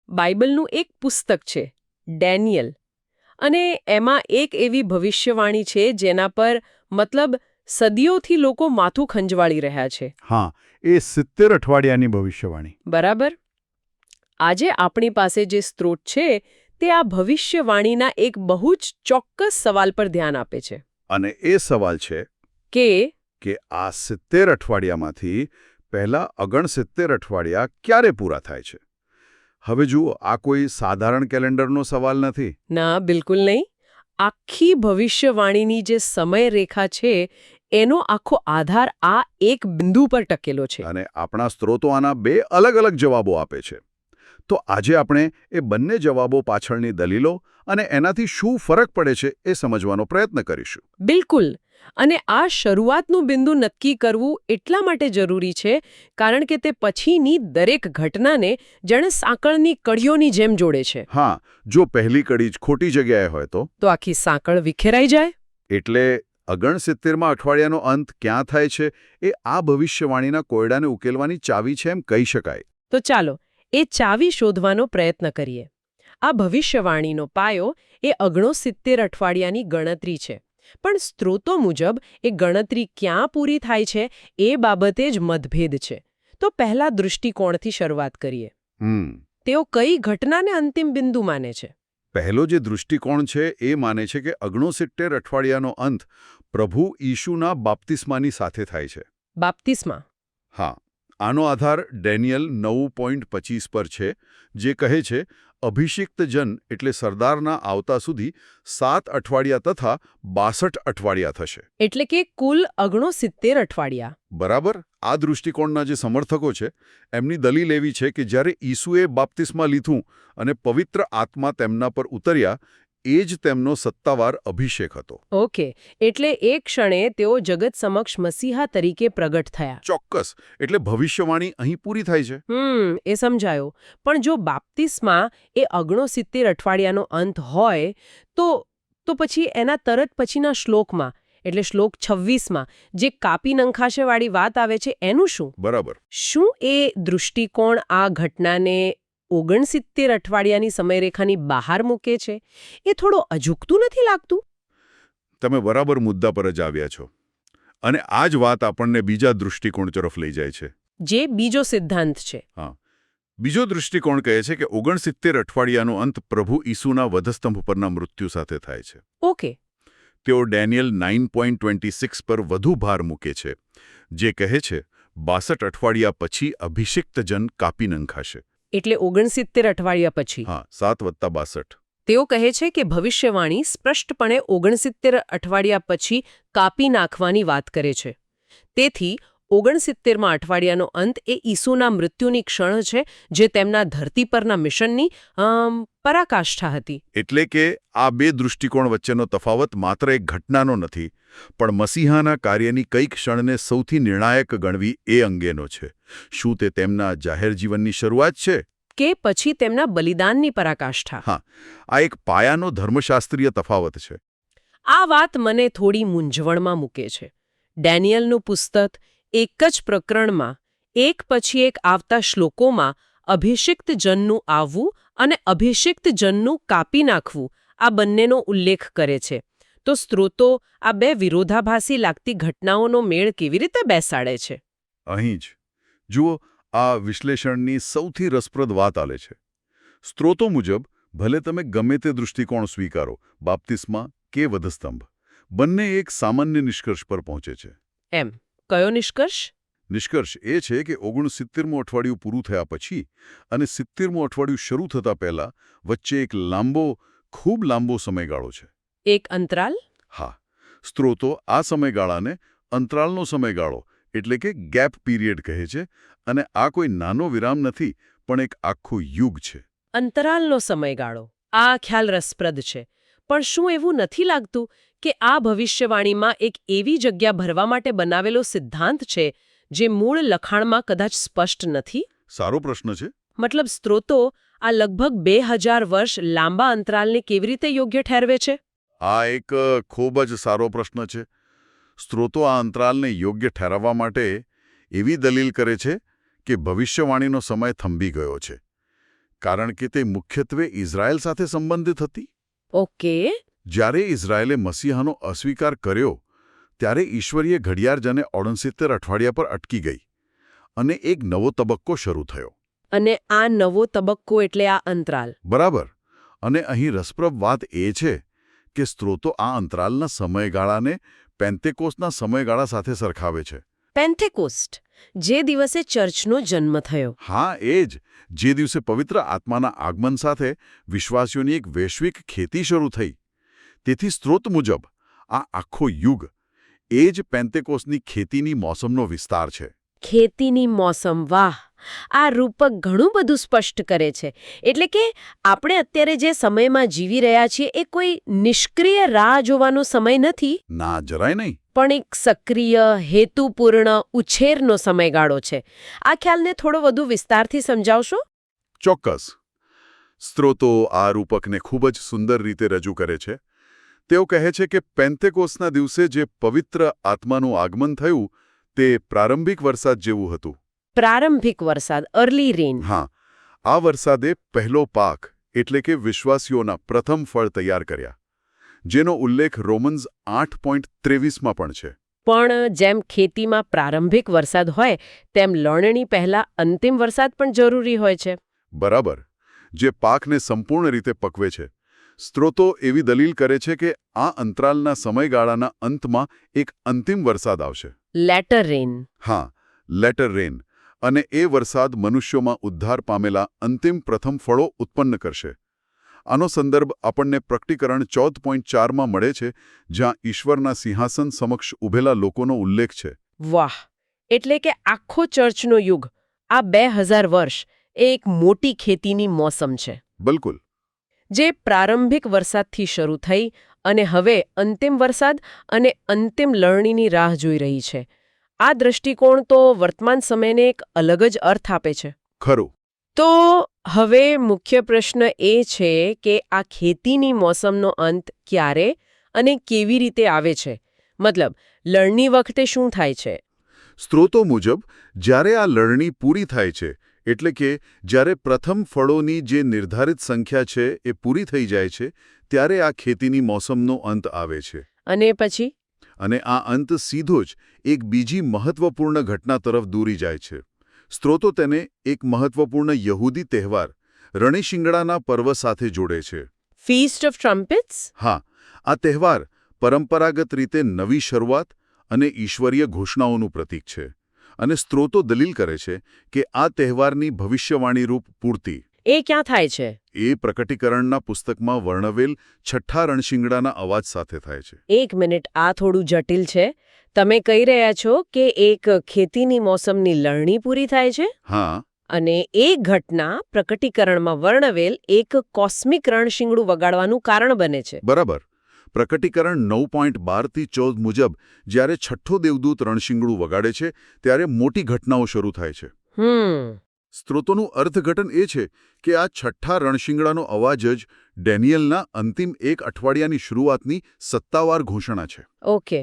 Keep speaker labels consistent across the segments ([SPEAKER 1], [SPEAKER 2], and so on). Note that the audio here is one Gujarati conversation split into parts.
[SPEAKER 1] બાઇબલનું એક પુસ્તક છે ડેનિયલ, અને એમાં એક એવી ભવિષ્યવાણી છે જેના પર મતલબ સદીઓથી લોકો માથું ખંજવાળી રહ્યા છે.
[SPEAKER 2] હા, એ 70 અઠવાડિયાની ભવિષ્યવાણી.
[SPEAKER 1] બરાબર. આજે આપણી પાસે જે સ્ત્રોત છે તે આ ભવિષ્યવાણીના એક બહુ જ ચોક્કસ સવાલ પર ધ્યાન આપે છે.
[SPEAKER 2] અને એ સવાલ છે
[SPEAKER 1] કે
[SPEAKER 2] આ 70 અઠવાડિયામાંથી પહેલા 69 અઠવાડિયા ક્યારે પૂરા થાય છે? હવે જુઓ, આ કોઈ સાધારણ કેલેન્ડરનો સવાલ નથી.
[SPEAKER 1] ના, બિલકુલ નહીં. આખી ભવિષ્યવાણીની જે સમયરેખા છે એનો આખો આધાર આ એક બિંદુ પર ટકેલો છે.
[SPEAKER 2] અને આપણા સ્ત્રોતો આના બે અલગ અલગ જવાબો આપે છે. તો આજે આપણે એ બંને જવાબો પાછળની દલીલો અને એનાથી શું ફરક પડે છે એ સમજવાનો પ્રયત્ન કરીશું.
[SPEAKER 1] બિલકુલ. અને આ શરૂઆતનું બિંદુ નક્કી કરવું એટલા માટે જરૂરી છે કારણ કે તે પછીની દરેક ઘટનાને જાણે સાંકળની કડીઓની જેમ જોડે છે.
[SPEAKER 2] હા, જો પહેલી કડી જ ખોટી જગ્યાએ હોય તો
[SPEAKER 1] આખી સાંકળ વિખેરાઈ જાય.
[SPEAKER 2] એટલે 69માં અઠવાડિયાનો અંત ક્યાં થાય છે એ આ ભવિષ્યવાણીના કોયડાને ઉકેલવાની ચાવી છે એમ કહી શકાય.
[SPEAKER 1] તો ચાલો એ ચાવી શોધવાનો પ્રયત્ન કરીએ. આ ભવિષ્યવાણીનો પાયો એ 69 અઠવાડિયાની ગણતરી છે. પણ સ્ત્રોતો મુજબ એ ગણતરી ક્યાં પૂરી થાય છે એ બાબતે જ મતભેદ છે. તો પહેલા દૃષ્ટિકોણથી શરૂઆત કરીએ. તેઓ કઈ ઘટનાને અંતિમ બિંદુ માને છે?
[SPEAKER 2] પહેલો જે દૃષ્ટિકોણ છે એ માને છે કે 69 અઠવાડિયાનો અંત પ્રભુ ઈશુના બાપ્તિસ્માની સાથે થાય છે.
[SPEAKER 1] બાપ્તિસ્મા?
[SPEAKER 2] હા, આનો આધાર ડેનિયલ 9.25 પર છે, જે કહે છે અભિષિક્ત જન એટલે સરદારના આવતા સુધી 7 અઠવાડિયા તથા 62 અઠવાડિયા થશે.
[SPEAKER 1] એટલે કે કુલ 69 અઠવાડિયા.
[SPEAKER 2] બરાબર. આ દૃષ્ટિકોણના જે સમર્થકો છે એમની દલીલ એવી છે કે જ્યારે ઈસુએ બાપ્તિસ્મા લીધું અને પવિત્ર આત્મા તેમના પર ઉતર્યા, એ જ તેમનો સત્તાવાર અભિષેક હતો.
[SPEAKER 1] ઓકે, એટલે એ ક્ષણે તેઓ જગત સમક્ષ મસીહા તરીકે પ્રગટ થયા.
[SPEAKER 2] ચોક્કસ. એટલે ભવિષ્યવાણી અહીં પૂરી થાય છે.
[SPEAKER 1] એ સમજાયો. પણ જો બાપ્તિસ્મા એ 69 અઠવાડિયાનો અંત હોય તો પછી એના તરત પછીના શ્લોકમાં એટલે શ્લોક 26માં જે કાપી નંખાશેવાળી વાત આવે છે એનું શું?
[SPEAKER 2] બરાબર.
[SPEAKER 1] શું એ દૃષ્ટિકોણ આ ઘટનાને 69 અઠવાડિયાની સમયરેખાની બહાર મૂકે છે? એ થોડો અજુકતું નથી લાગતું?
[SPEAKER 2] તમે બરાબર મુદ્દા પર જ આવ્યા છો. અને આ જ વાત આપણને બીજા દૃષ્ટિકોણ તરફ લઈ જાય છે.
[SPEAKER 1] જે બીજો સિદ્ધાંત છે.
[SPEAKER 2] હા, બીજો દૃષ્ટિકોણ કહે છે કે 69 અઠવાડિયાનો અંત પ્રભુ ઈસુના વધસ્તંભ પરના મૃત્યુ સાથે થાય છે.
[SPEAKER 1] ઓકે.
[SPEAKER 2] તેઓ ડેનિયલ 9.26 પર વધુ ભાર મૂકે છે, જે કહે છે 62 અઠવાડિયા પછી અભિષિક્ત જન કાપી નંખાશે.
[SPEAKER 1] એટલે 69 અઠવાડિયા પછી?
[SPEAKER 2] હા, 7 + 62.
[SPEAKER 1] તેઓ કહે છે કે ભવિષ્યવાણી સ્પષ્ટપણે 69 અઠવાડિયા પછી કાપી નાખવાની વાત કરે છે. તેથી 69માં અઠવાડિયાનો અંત એ ઈસુના મૃત્યુની ક્ષણ છે, જે તેમના ધરતી પરના મિશનની પરાકાષ્ઠા હતી.
[SPEAKER 2] એટલે કે આ બે દૃષ્ટિકોણ વચ્ચેનો તફાવત માત્ર એક ઘટનાનો નથી, પણ મસીહાના કાર્યની કઈ ક્ષણને સૌથી નિર્ણાયક ગણવી એ અંગેનો છે. શું તે તેમના જાહેર જીવનની શરૂઆત છે
[SPEAKER 1] કે પછી તેમના બલિદાનની પરાકાષ્ઠા?
[SPEAKER 2] હા, આ એક પાયાનો ધર્મશાસ્ત્રીય તફાવત છે.
[SPEAKER 1] આ વાત મને થોડી મૂંઝવણમાં મૂકે છે. ડેનિયલનું પુસ્તક એક જ પ્રકરણમાં એક પછી એક આવતા શ્લોકોમાં અભિષિક્ત જનનું આવવું અને અભિષિક્ત જનનું કાપી નાખવું આ બંનેનો ઉલ્લેખ કરે છે. તો સ્ત્રોતો આ બે વિરોધાભાસી લાગતી ઘટનાઓનો મેળ કેવી રીતે બેસાડે છે?
[SPEAKER 2] અહીં જ જુઓ, આ વિશ્લેષણની સૌથી રસપ્રદ વાત આલે છે. સ્ત્રોતો મુજબ ભલે તમે ગમે તે દૃષ્ટિકોણ સ્વીકારો, બાપ્તિસ્મા કે વધસ્તંભ, બંને એક સામાન્ય નિષ્કર્ષ પર પહોંચે છે.
[SPEAKER 1] એમ? કયો નિષ્કર્ષ?
[SPEAKER 2] નિષ્કર્ષ એ છે કે 69મું અઠવાડિયું પૂરું થયા પછી અને 70મું અઠવાડિયું શરૂ થતા પહેલા વચ્ચે એક ખૂબ લાંબો સમયગાળો છે.
[SPEAKER 1] એક અંતરાલ?
[SPEAKER 2] હા. સ્ત્રોતો આ સમયગાળાને અંતરાલનો સમયગાળો એટલે કે ગેપ પીરિયડ કહે છે, અને આ કોઈ નાનો વિરામ નથી, પણ એક આખું યુગ છે.
[SPEAKER 1] અંતરાલનો સમયગાળો. આ ખ્યાલ રસપ્રદ છે. પણ શું એવું નથી લાગતું કે આ ભવિષ્યવાણીમાં એક એવી જગ્યા ભરવા માટે બનાવેલો સિદ્ધાંત છે જે મૂળ લખાણમાં કદાચ સ્પષ્ટ નથી?
[SPEAKER 2] સારો પ્રશ્ન છે.
[SPEAKER 1] મતલબ સ્ત્રોતો આ લગભગ 2000 વર્ષ લાંબા અંતરાલને કેવી રીતે યોગ્ય ઠેરવે છે?
[SPEAKER 2] આ એક ખૂબ જ સારો પ્રશ્ન છે. સ્ત્રોતો આ અંતરાલને યોગ્ય ઠેરવવા માટે એવી દલીલ કરે છે કે ભવિષ્યવાણીનો સમય થંભી ગયો છે. કારણ કે તે મુખ્યત્વે ઇઝરાયલ સાથે સંબંધિત હતી.
[SPEAKER 1] ઓકે.
[SPEAKER 2] જ્યારે ઇઝરાયલે મસીહાનો અસ્વીકાર કર્યો ત્યારે ઈશ્વરીય ઘડિયાળ જને 69 અઠવાડિયા પર અટકી ગઈ અને એક નવો તબક્કો શરૂ થયો.
[SPEAKER 1] અને આ નવો તબક્કો એટલે આ અંતરાલ.
[SPEAKER 2] બરાબર. અને અહીં રસપ્રદ વાત એ છે કે સ્ત્રોતો આ અંતરાલના સમયગાળાને પેન્ટેકોસ્ટના સમયગાળા સાથે સરખાવે છે.
[SPEAKER 1] પેન્થેકોસ્ટ, જે દિવસે ચર્ચનો જન્મ થયો.
[SPEAKER 2] હા, એ જ. જે દિવસે પવિત્ર આત્માના આગમન સાથે વિશ્વાસીઓની એક વૈશ્વિક ખેતી શરૂ થઈ. તેથી સ્ત્રોત મુજબ આ આખો યુગ એ જ પેન્ટેકોસ્ટની ખેતીની મોસમનો વિસ્તાર છે.
[SPEAKER 1] ખેતીની મોસમ, વાહ! આ રૂપક ઘણું બધું સ્પષ્ટ કરે છે. એટલે કે આપણે અત્યારે જે સમયમાં જીવી રહ્યા છીએ એ કોઈ નિષ્ક્રિય રાહ જોવાનો સમય નથી.
[SPEAKER 2] ના, જરાય નહીં.
[SPEAKER 1] પણ એક સક્રિય, હેતુપૂર્ણ ઉછેરનો સમયગાળો છે. આ ખ્યાલને થોડો વધુ વિસ્તારથી સમજાવશો?
[SPEAKER 2] ચોક્કસ. સ્ત્રોતો આ રૂપકને ખૂબ જ સુંદર રીતે રજૂ કરે છે. તેઓ કહે છે કે પેન્ટેકોસ્ટના દિવસે જે પવિત્ર આત્માનું આગમન થયું તે પ્રારંભિક વરસાદ જેવું હતું.
[SPEAKER 1] પ્રારંભિક વરસાદ, અર્લી રેન.
[SPEAKER 2] હા, આ વરસાદે પહેલો પાક એટલે કે વિશ્વાસીઓના પ્રથમ ફળ તૈયાર કર્યા, જેનો ઉલ્લેખ રોમન્સ 8:23માં પણ છે.
[SPEAKER 1] પણ જેમ ખેતીમાં પ્રારંભિક વરસાદ હોય તેમ લણણી પહેલા અંતિમ વરસાદ પણ જરૂરી હોય છે.
[SPEAKER 2] બરાબર. જે પાકને સંપૂર્ણ રીતે પકવે છે. સ્ત્રોતો એવી દલીલ કરે છે કે આ અંતરાલના સમયગાળાના અંતમાં એક અંતિમ વરસાદ આવશે.
[SPEAKER 1] લેટર રેન.
[SPEAKER 2] હા, લેટર રેન. અને એ વરસાદ મનુષ્યોમાં ઉદ્ધાર પામેલા અંતિમ પ્રથમ ફળો ઉત્પન્ન કરશે. આનો સંદર્ભ આપણને પ્રકટીકરણ 14.4માં મળે છે, જ્યાં ઈશ્વરના સિંહાસન સમક્ષ ઊભેલા લોકોનો ઉલ્લેખ છે.
[SPEAKER 1] વાહ! એટલે કે આખો ચર્ચનો યુગ, આ 2000 વર્ષ, એ એક મોટી ખેતીની મોસમ છે.
[SPEAKER 2] બિલકુલ.
[SPEAKER 1] જે પ્રારંભિક વરસાદથી શરૂ થઈ અને હવે અંતિમ વરસાદ અને અંતિમ લણણીની રાહ જોઈ રહી છે. આ દૃષ્ટિકોણ તો વર્તમાન સમયને એક અલગ જ અર્થ આપે છે.
[SPEAKER 2] ખરું.
[SPEAKER 1] તો હવે મુખ્ય પ્રશ્ન એ છે કે આ ખેતીની મોસમનો અંત ક્યારે અને કેવી રીતે આવે છે? મતલબ, લણણી વખતે શું થાય છે?
[SPEAKER 2] સ્ત્રોતો મુજબ જ્યારે આ લણણી પૂરી થાય છે, એટલે કે જ્યારે પ્રથમ ફળોની જે નિર્ધારિત સંખ્યા છે એ પૂરી થઈ જાય છે, ત્યારે આ ખેતીની મોસમનો અંત આવે છે.
[SPEAKER 1] અને પછી?
[SPEAKER 2] અને આ અંત સીધો જ એક બીજી મહત્વપૂર્ણ ઘટના તરફ દોરી જાય છે. સ્ત્રોતો તેને એક મહત્વપૂર્ણ યહૂદી તહેવાર રણશિંગડાના પર્વ સાથે જોડે છે.
[SPEAKER 1] Feast of trumpets?
[SPEAKER 2] હા, આ તહેવાર પરંપરાગત રીતે નવી શરૂઆત અને ઈશ્વરીય ઘોષણાઓનું પ્રતીક છે. અને સ્ત્રોતો દલીલ કરે છે કે આ તહેવારની ભવિષ્યવાણીરૂપ પૂર્તિ
[SPEAKER 1] એ ક્યાં થાય છે?
[SPEAKER 2] એ પ્રકટીકરણના પુસ્તકમાં વર્ણવેલ છઠ્ઠા રણશિંગડાના અવાજ સાથે થાય છે.
[SPEAKER 1] એક મિનિટ, આ થોડું જટિલ છે. તમે કહી રહ્યા છો કે એક ખેતીની મોસમની લણણી પૂરી થાય છે?
[SPEAKER 2] હા.
[SPEAKER 1] અને એ ઘટના પ્રકટીકરણમાં વર્ણવેલ એક કોસ્મિક રણશિંગડું વગાડવાનું કારણ બને છે.
[SPEAKER 2] બરાબર. પ્રકટીકરણ 9.12થી 14 મુજબ જ્યારે છઠ્ઠો દેવદૂત રણશિંગડું વગાડે છે ત્યારે મોટી ઘટનાઓ શરૂ થાય છે. સ્ત્રોતોનું અર્થઘટન એ છે કે આ છઠ્ઠા રણશિંગડાનો અવાજ જ ડેનિયલના અંતિમ એક અઠવાડિયાની શરૂઆતની સત્તાવાર ઘોષણા છે.
[SPEAKER 1] ઓકે,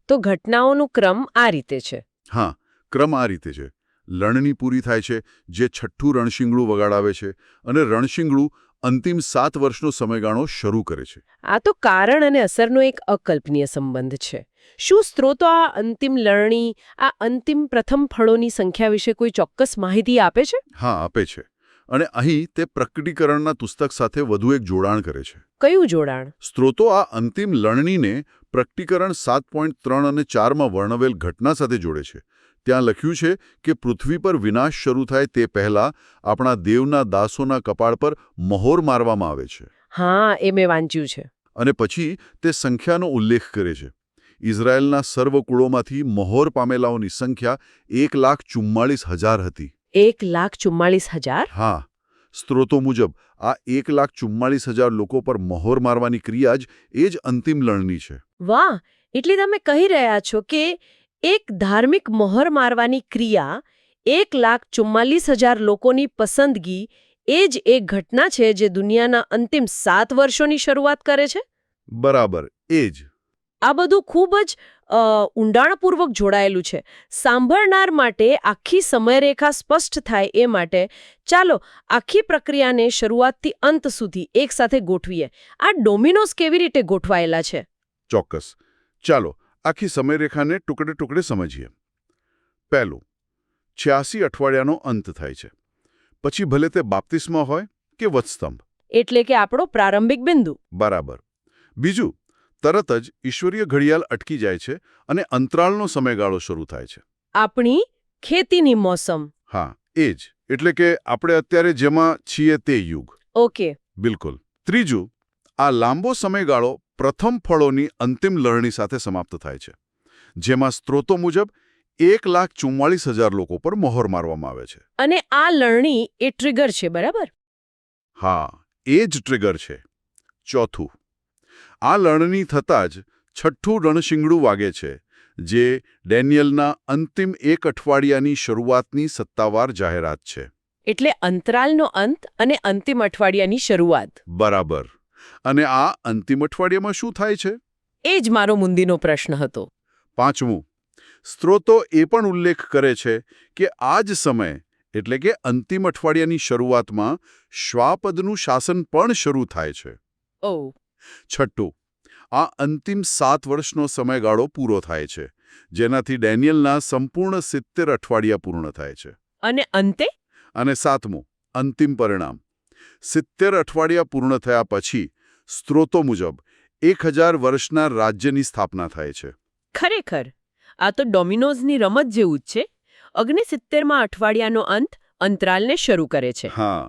[SPEAKER 1] તો ઘટનાઓનો ક્રમ આ રીતે છે.
[SPEAKER 2] હા, ક્રમ આ રીતે છે. લણણી પૂરી થાય છે, જે છઠ્ઠું રણશિંગડું વગાડાવે છે, અને રણશિંગડું અંતિમ 7 વર્ષનો સમયગાળો શરૂ કરે છે.
[SPEAKER 1] આ તો કારણ અને અસરનો એક અકલ્પનીય સંબંધ છે. શું સ્ત્રોતો આ અંતિમ લણણી, આ અંતિમ પ્રથમ ફળોની સંખ્યા વિશે કોઈ ચોક્કસ માહિતી આપે છે?
[SPEAKER 2] હા, આપે છે. અને અહીં તે પ્રકટીકરણના પુસ્તક સાથે વધુ એક જોડાણ કરે છે.
[SPEAKER 1] કયું જોડાણ?
[SPEAKER 2] સ્ત્રોતો આ અંતિમ લણણીને પ્રકટીકરણ 7.3 અને 4માં વર્ણવેલ ઘટના સાથે જોડે છે. ત્યાં લખ્યું છે કે પૃથ્વી પર વિનાશ શરૂ થાય તે પહેલા આપણા દેવના દાસોના કપાળ પર મહોર મારવામાં આવે છે.
[SPEAKER 1] હા, એ મેં વાંચ્યું છે.
[SPEAKER 2] અને પછી તે સંખ્યાનો ઉલ્લેખ કરે છે. ઇઝરાયેલના સર્વ કુળોમાંથી મહોર પામેલાઓની સંખ્યા 1,44,000 હતી.
[SPEAKER 1] 1,44,000?
[SPEAKER 2] હા. સ્ત્રોતો મુજબ આ 1,44,000 લોકો પર મહોર મારવાની ક્રિયા જ એ જ અંતિમ લણણી છે.
[SPEAKER 1] વાહ! એટલે તમે કહી રહ્યા છો કે એક ધાર્મિક મહોર મારવાની ક્રિયા 1,44,000 લોકોની પસંદગી એ જ એક ઘટના છે જે દુનિયાના અંતિમ 7 વર્ષોની શરૂઆત કરે છે?
[SPEAKER 2] બરાબર, એ જ.
[SPEAKER 1] આ બધું ખૂબ જ ઊંડાણપૂર્વક જોડાયેલું છે. સાંભળનાર માટે આખી સમયરેખા સ્પષ્ટ થાય એ માટે ચાલો આખી પ્રક્રિયાને શરૂઆતથી અંત સુધી એકસાથે ગોઠવીએ. આ ડોમિનોઝ કેવી રીતે ગોઠવાયેલા છે?
[SPEAKER 2] ચોક્કસ. ચાલો આખી સમયરેખાને ટુકડે ટુકડે સમજીએ. પહેલું, 86 અઠવાડિયાનો અંત થાય છે. પછી ભલે તે બાપ્તિસ્મા હોય કે વત્સસ્તંભ.
[SPEAKER 1] એટલે કે આપણો પ્રારંભિક બિંદુ.
[SPEAKER 2] બરાબર. બીજું, તરત જ ઈશ્વરીય ઘડિયાળ અટકી જાય છે અને અંતરાળનો સમયગાળો શરૂ થાય છે.
[SPEAKER 1] આપણી ખેતીની મોસમ.
[SPEAKER 2] હા, એ જ. એટલે કે આપણે અત્યારે જેમાં છીએ તે યુગ.
[SPEAKER 1] ઓકે.
[SPEAKER 2] બિલકુલ. ત્રીજું, આ લાંબો સમયગાળો પ્રથમ ફળોની અંતિમ લણણી સાથે સમાપ્ત થાય છે, જેમાં સ્ત્રોતો મુજબ 1,44,000 લોકો પર મહોર મારવામાં આવે છે.
[SPEAKER 1] અને આ લણણી એ ટ્રિગર છે, બરાબર?
[SPEAKER 2] હા, એ જ ટ્રિગર છે. ચોથું, આ લણણી થતાં જ છઠ્ઠું રણશિંગડું વાગે છે, જે ડેનિયલના અંતિમ એક અઠવાડિયાની શરૂઆતની સત્તાવાર જાહેરાત છે.
[SPEAKER 1] એટલે અંતરાલનો અંત અને અંતિમ અઠવાડિયાની શરૂઆત.
[SPEAKER 2] બરાબર. અને આ અંતિમ અઠવાડિયામાં શું થાય છે?
[SPEAKER 1] એ જ મારો મુંદીનો પ્રશ્ન હતો.
[SPEAKER 2] પાંચમું, સ્ત્રોતો એ પણ ઉલ્લેખ કરે છે કે આ જ સમય એટલે કે અંતિમ અઠવાડિયાની શરૂઆતમાં શ્વાપદનું શાસન પણ શરૂ થાય છે.
[SPEAKER 1] ઓહ.
[SPEAKER 2] છઠ્ઠું, આ અંતિમ 7 વર્ષનો સમયગાળો પૂરો થાય છે, જેનાથી ડેનિયલના સંપૂર્ણ 70 અઠવાડિયા પૂર્ણ થાય છે.
[SPEAKER 1] અને અંતે?
[SPEAKER 2] અને સાતમું, અંતિમ પરિણામ. 70 અઠવાડિયા પૂર્ણ થયા પછી સ્ત્રોતો મુજબ 1000 વર્ષના રાજ્યની સ્થાપના થાય છે.
[SPEAKER 1] ખરેખર આ તો ડોમિનોઝની રમત જેવું જ છે. 69માં અઠવાડિયાનો અંત અંતરાલને શરૂ કરે છે.
[SPEAKER 2] હા.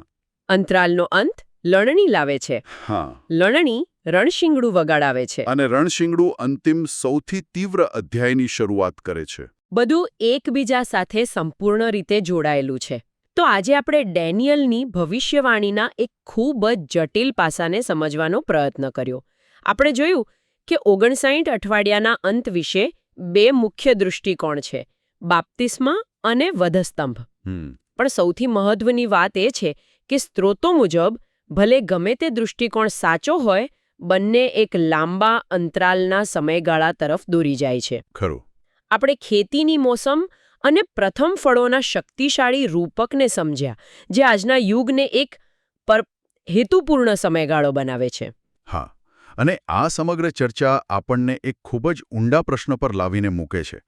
[SPEAKER 1] અંતરાલનો અંત લણણી લાવે છે.
[SPEAKER 2] હા.
[SPEAKER 1] લણણી રણશિંગડું વગાડાવે છે.
[SPEAKER 2] અને રણશિંગડું અંતિમ સૌથી તીવ્ર અધ્યાયની શરૂઆત કરે છે.
[SPEAKER 1] બધું એકબીજા સાથે સંપૂર્ણ રીતે જોડાયેલું છે. તો આજે આપણે ડેનિયલની ભવિષ્યવાણીના એક ખૂબ જ જટિલ પાસાને સમજવાનો પ્રયત્ન કર્યો. આપણે જોયું કે 59 અઠવાડિયાના અંત વિશે 2 મુખ્ય દૃષ્ટિકોણ છે, બાપ્તિસ્મા અને વધસ્તંભ. પણ સૌથી મહત્વની વાત એ છે કે સ્ત્રોતો મુજબ ભલે ગમે તે દૃષ્ટિકોણ સાચો હોય, બંને એક લાંબા અંતરાલના સમયગાળા તરફ દોરી જાય છે.
[SPEAKER 2] ખરું.
[SPEAKER 1] આપણે ખેતીની મોસમ અને પ્રથમ ફળોના શક્તિશાળી રૂપકને સમજ્યા, જે આજના યુગને એક હેતુપૂર્ણ સમયગાળો બનાવે છે.
[SPEAKER 2] હા. અને આ સમગ્ર ચર્ચા આપણને એક ખૂબ જ ઊંડા પ્રશ્ન પર લાવીને મૂકે છે,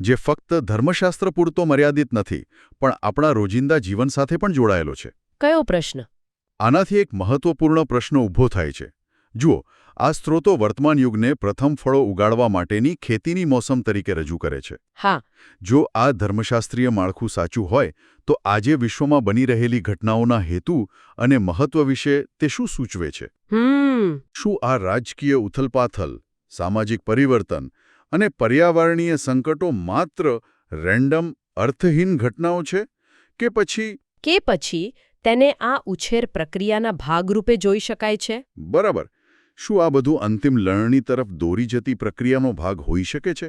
[SPEAKER 2] જે ફક્ત ધર્મશાસ્ત્ર પૂરતો મર્યાદિત નથી, પણ આપણા રોજિંદા જીવન સાથે પણ જોડાયેલો છે.
[SPEAKER 1] કયો પ્રશ્ન?
[SPEAKER 2] આનાથી એક મહત્વપૂર્ણ પ્રશ્ન ઊભો થાય છે. જુઓ, આ સ્ત્રોતો વર્તમાન યુગને પ્રથમ ફળો ઉગાડવા માટેની ખેતીની મોસમ તરીકે રજૂ કરે છે.
[SPEAKER 1] હા.
[SPEAKER 2] જો આ ધર્મશાસ્ત્રીય માળખું સાચું હોય, તો આજે વિશ્વમાં બની રહેલી ઘટનાઓના હેતુ અને મહત્વ વિશે તે શું સૂચવે છે? શું આ રાજકીય ઉથલપાથલ, સામાજિક પરિવર્તન અને પર્યાવરણીય સંકટો માત્ર રેન્ડમ અર્થહીન ઘટનાઓ છે કે પછી
[SPEAKER 1] તેને આ ઉછેર પ્રક્રિયાના ભાગરૂપે જોઈ શકાય છે?
[SPEAKER 2] બરાબર. શું આ બધું અંતિમ લણણી તરફ દોરી જતી પ્રક્રિયાનો ભાગ હોઈ શકે છે?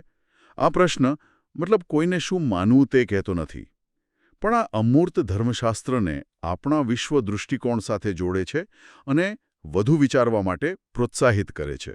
[SPEAKER 2] આ પ્રશ્ન કોઈને શું માનવું તે કહેતો નથી, પણ આ અમૂર્ત ધર્મશાસ્ત્રને આપણા વિશ્વ દૃષ્ટિકોણ સાથે જોડે છે અને વધુ વિચારવા માટે પ્રોત્સાહિત કરે છે.